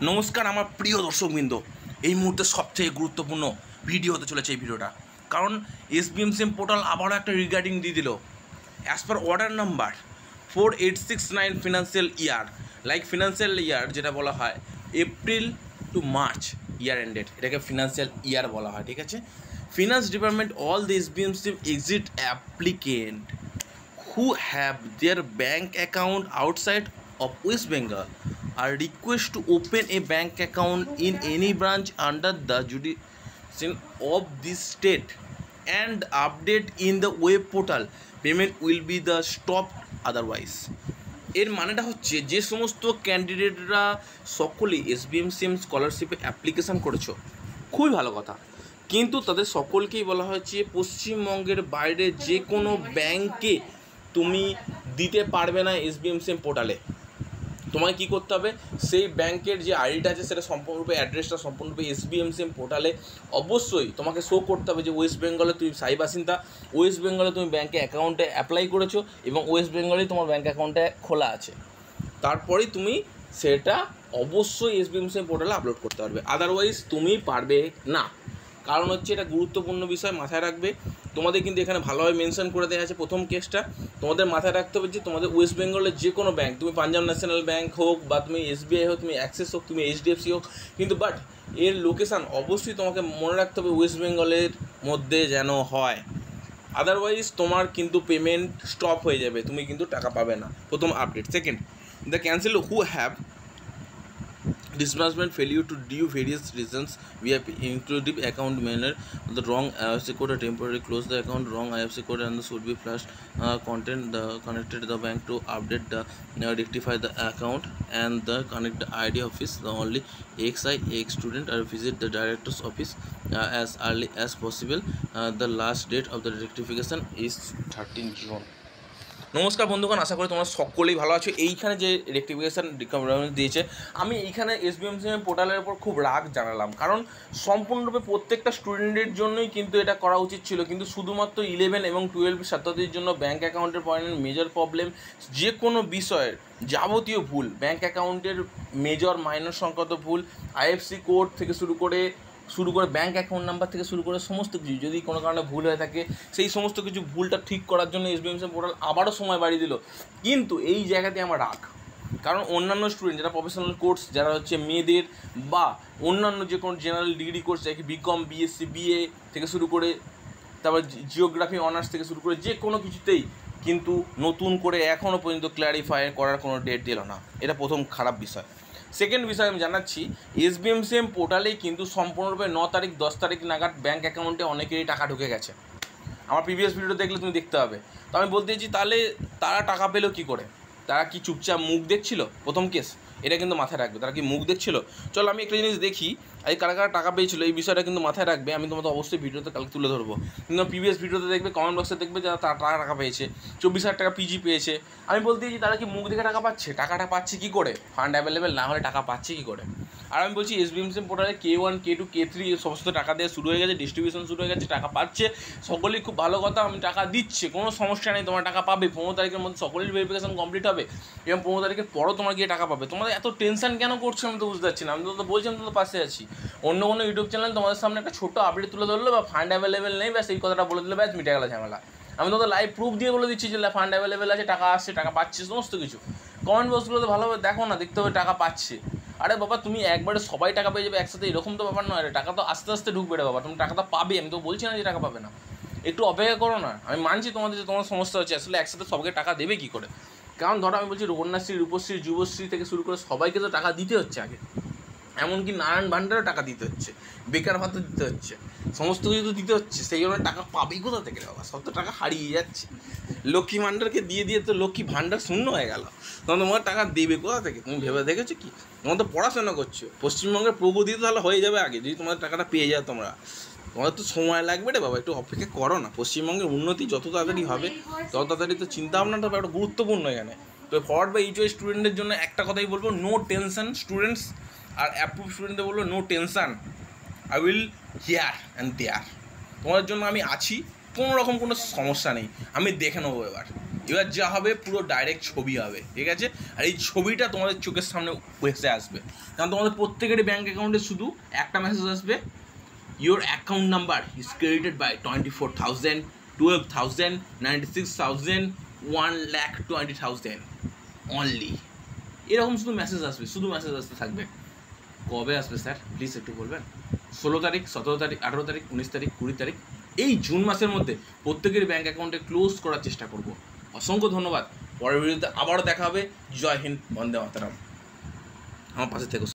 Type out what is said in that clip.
নমস্কার আমার প্রিয় দর্শকবৃন্দ, এই মুহূর্তে সবথেকে গুরুত্বপূর্ণ ভিডিও হতে চলেছে এই ভিডিওটা। কারণ SBMCM পোর্টাল আবারও একটা রিগার্ডিং দিয়ে দিল। As per order number 4869 financial year, financial year যেটা বলা হয় April to March year ended, এটাকে ফিনান্সিয়াল ইয়ার বলা হয়, ঠিক আছে। Finance department all the SBMCM exit applicant who have their bank account outside of West Bengal are requested to open a bank account in any branch under the jurisdiction of this state and update in the web portal. Payment will be the stopped otherwise. এর মানেটা হচ্ছে যে সমস্ত ক্যান্ডিডেটরা সকলেই SBMCM স্কলারশিপে application করেছো, খুবই ভালো কথা, কিন্তু তাদের সকলকেই বলা হয়েছে পশ্চিমবঙ্গের বাইরে যে কোনো ব্যাংকে তুমি দিতে পারবে না SBMCM পোর্টালে। তোমায় কী করতে হবে, সেই ব্যাংকের যে আইডিটা আছে সেটা সম্পূর্ণরূপে অ্যাড্রেসটা সম্পূর্ণরূপে SBMCM পোর্টালে অবশ্যই তোমাকে শো করতে হবে যে ওয়েস্ট বেঙ্গলে তুমি স্থায়ী বাসিন্দা, ওয়েস্ট বেঙ্গলে তুমি ব্যাংকে অ্যাকাউন্টে অ্যাপ্লাই করেছো এবং ওয়েস্ট বেঙ্গলেই তোমার ব্যাংক অ্যাকাউন্টে খোলা আছে। তারপরেই তুমি সেটা অবশ্যই SBMCM পোর্টালে আপলোড করতে পারবে, আদারওয়াইজ তুমি পারবে না। কারণ হচ্ছে এটা গুরুত্বপূর্ণ বিষয়, মাথায় রাখবে। তোমাদের কিন্তু এখানে ভালোভাবে মেনশন করে দেওয়া আছে প্রথম কেসটা, তোমাদের মাথায় রাখতে হবে যে তোমাদের ওয়েস্ট বেঙ্গলের যে কোনো ব্যাংক, তুমি পাঞ্জাব ন্যাশনাল ব্যাংক হোক বা তুমি SBI হোক, তুমি অ্যাক্সিস হোক, তুমি HDFC হোক, কিন্তু বাট এর লোকেশান অবশ্যই তোমাকে মনে রাখতে হবে ওয়েস্ট বেঙ্গলের মধ্যে যেন হয়, আদারওয়াইজ তোমার কিন্তু পেমেন্ট স্টপ হয়ে যাবে, তুমি কিন্তু টাকা পাবে না। প্রথম update. Second, the cancel who have disbursement failure to due various reasons we have included account manner the wrong IFSC code or temporarily close the account, wrong IFSC code and should be flashed content the connected the bank to update the rectify the account and the connect the ID office the only XI student or visit the director's office as early as possible. The last date of the rectification is 13 June. নমস্কার বন্ধুগণ, আশা করি তোমরা সকলেই ভালো আছো। এইখানে যে rectification দিয়েছে, আমি এইখানে SBMCM পোর্টালের উপর খুব রাগ জানালাম, কারণ সম্পূর্ণরূপে প্রত্যেকটা স্টুডেন্টের জন্যই কিন্তু এটা করা উচিত ছিল, কিন্তু শুধুমাত্র 11 এবং 12 ছাত্রদের জন্য ব্যাঙ্ক অ্যাকাউন্টের পয়েন্টের মেজর প্রবলেম, যে কোনো বিষয়ের যাবতীয় ভুল, ব্যাঙ্ক অ্যাকাউন্টের মেজর মাইনর সংক্রান্ত ভুল, IFSC কোড থেকে শুরু করে ব্যাঙ্ক অ্যাকাউন্ট নাম্বার থেকে শুরু করে সমস্ত কিছু যদি কোনো কারণে ভুল হয়ে থাকে, সেই সমস্ত কিছু ভুলটা ঠিক করার জন্য SBMCM পোর্টাল আবারও সময় বাড়িয়ে দিল। কিন্তু এই জায়গাতে আমার রাগ, কারণ অন্যান্য স্টুডেন্ট যারা প্রফেশনাল কোর্স, যারা হচ্ছে মেয়েদের বা অন্যান্য যে কোনো জেনারেল ডিগ্রি কোর্স, যাকে BCom BSc BA থেকে শুরু করে তারপর জিওগ্রাফি অনার্স থেকে শুরু করে যে কোনো কিছুতেই কিন্তু নতুন করে এখনও পর্যন্ত ক্ল্যারিফাই করার কোনো ডেট দিল না, এটা প্রথম খারাপ বিষয়। সেকেন্ড বিষয় আমি জানাচ্ছি, SBMCM পোর্টালেই কিন্তু সম্পূর্ণরূপে 9 তারিখ 10 তারিখ নাগাদ ব্যাঙ্ক অ্যাকাউন্টে অনেকেরই টাকা ঢুকে গেছে। আমার প্রিভিয়াস ভিডিও দেখলে তুমি দেখতে হবে। তো আমি বলতে চাইছি, তাহলে তারা টাকা পেলো কী করে? তারা কি চুপচাপ মুখ দেখছিল? প্রথম কেস, এটা কিন্তু মাথায় রাখবে, তারা কি মুখ দেখছিল? চলো আমি একটা জিনিস দেখি, এই কারা কারা টাকা পেয়েছিল এই বিষয়টা কিন্তু মাথায় রাখবে। আমি তোমাদের অবশ্যই ভিডিওতে কালকে তুলে ধরবো, কিন্তু প্রিভিয়াস ভিডিওতে দেখবে, কমেন্ট বক্সে দেখবে যারা তারা টাকা পেয়েছে, 24,000 টাকা PG পেয়েছে। আমি বলতে চাইছি, তারা কি মুখ দেখে টাকা পাচ্ছে? টাকাটা পাচ্ছে কী করে? ফান্ড অ্যাভেলেবেল না হলে টাকা পাচ্ছে কী করে? আর আমি বলছি SBMCM পোর্টালে K1 K2 K3 সমস্ত টাকা দেওয়া শুরু হয়ে গেছে, ডিস্ট্রিবিউশন শুরু হয়ে গেছে, টাকা পাচ্ছে সকলেই, খুব ভালো কথা। আমি টাকা দিচ্ছে, কোনো সমস্যা নেই, তোমার টাকা পাবে। 15 তারিখের মধ্যে সকলের ভেরিফিকেশন কমপ্লিট হবে এবং 15 তারিখের পরও তোমার গিয়ে টাকা পাবে। তোমাদের এত টেনশন কেন করছো আমি তো বুঝতে পারছি না। আমি তো বলছি আমি তো পাশে আছি। অন্য কোনো ইউটিউব চ্যানেল তোমাদের সামনে একটা ছোটো আপডেট তুলে ধরলো বা ফান্ড অ্যাভেলেবেল নেই, ব্যাস এই কথাটা বলে দিলে ব্যাস মিটে গেল ঝামেলা। আমি তোমাদের লাইভ প্রুফ দিয়ে বলে দিচ্ছি যে ফান্ড অ্যাভেলেবেল আছে, টাকা আসছে, টাকা পাচ্ছে, সমস্ত কিছু। কমেন্ট বক্সগুলোতে ভালোভাবে দেখো না, দেখতে হবে টাকা পাচ্ছে। আরে বাবা, তুমি একবারে সবাই টাকা পেয়ে যাবে একসাথে, এরকম তো ব্যাপার নয়। টাকা তো আস্তে আস্তে ঢুকবে রে বাবা, তুমি টাকা তো পাবে, আমি তো বলছি না যে টাকা পাবে না। একটু অপেক্ষা করো না। আমি মানছি তোমাদের যে তোমার সমস্যা হচ্ছে, আসলে একসাথে সবাইকে টাকা দেবে কী করে? কারণ ধরো আমি বলছি কন্যাশ্রী, রূপশ্রী, যুবশ্রী থেকে শুরু করে সবাইকে তো টাকা দিতে হচ্ছে আগে, এমনকি নারায়ণ ভাণ্ডারও টাকা দিতে হচ্ছে, বেকার ভাতা দিতে হচ্ছে, সমস্ত কিছু তো দিতে হচ্ছে। সেই জন্য টাকা পাবেই কোথা থেকে রে বাবা? সব তো টাকা হারিয়ে যাচ্ছে। লক্ষ্মী ভাণ্ডারকে দিয়ে দিয়ে তো লক্ষ্মী ভাণ্ডার শূন্য হয়ে গেল, তখন তোমার টাকা দেবে কোথা থেকে? তুমি ভেবে দেখেছো কি? তোমার তো পড়াশোনা করছো, পশ্চিমবঙ্গের প্রগতি তো তাহলে হয়ে যাবে আগে যদি তোমাদের টাকাটা পেয়ে যাও তোমরা। তোমাদের তো সময় লাগবে রে বাবা, একটু অপেক্ষা করো না। পশ্চিমবঙ্গের উন্নতি যত তাড়াতাড়ি হবে তত তাড়াতাড়ি তো চিন্তা ভাবনাটা একটা গুরুত্বপূর্ণ এখানে। তো ফরওয়ার্ড বা এইচওয়াই স্টুডেন্টের জন্য একটা কথাই বলবো, নো টেনশন স্টুডেন্টস। আর অ্যাপ্রুভ স্টুডেন্টদের বলবো, no tension, I will here and there. তোমাদের জন্য আমি আছি, কোনো রকম কোনো সমস্যা নেই, আমি দেখে নেবো এবার। এবার যা হবে পুরো ডাইরেক্ট ছবি হবে, ঠিক আছে? আর এই ছবিটা তোমাদের চোখের সামনে ভেসে আসবে, কারণ তোমাদের প্রত্যেকেরই ব্যাঙ্ক অ্যাকাউন্টে শুধু একটা মেসেজ আসবে, your account number is credited by 24,000, 12,000, 96,000, 1,20,000 only. এরকম শুধু মেসেজ আসবে, শুধু মেসেজ আসতে থাকবে। কবে আসবে স্যার প্লিজ একটু বলবেন? 16 তারিখ, 17 তারিখ, 18 তারিখ, 19 তারিখ, 20 তারিখ, এই জুন মাসের মধ্যে প্রত্যেকের ব্যাঙ্ক অ্যাকাউন্টে ক্লোজ করার চেষ্টা করব। অসংখ্য ধন্যবাদ। পরের ভিডিওতে আবারও দেখা হবে। জয় হিন্দ, বন্দে মাতরম। আমার পাশে থেকো।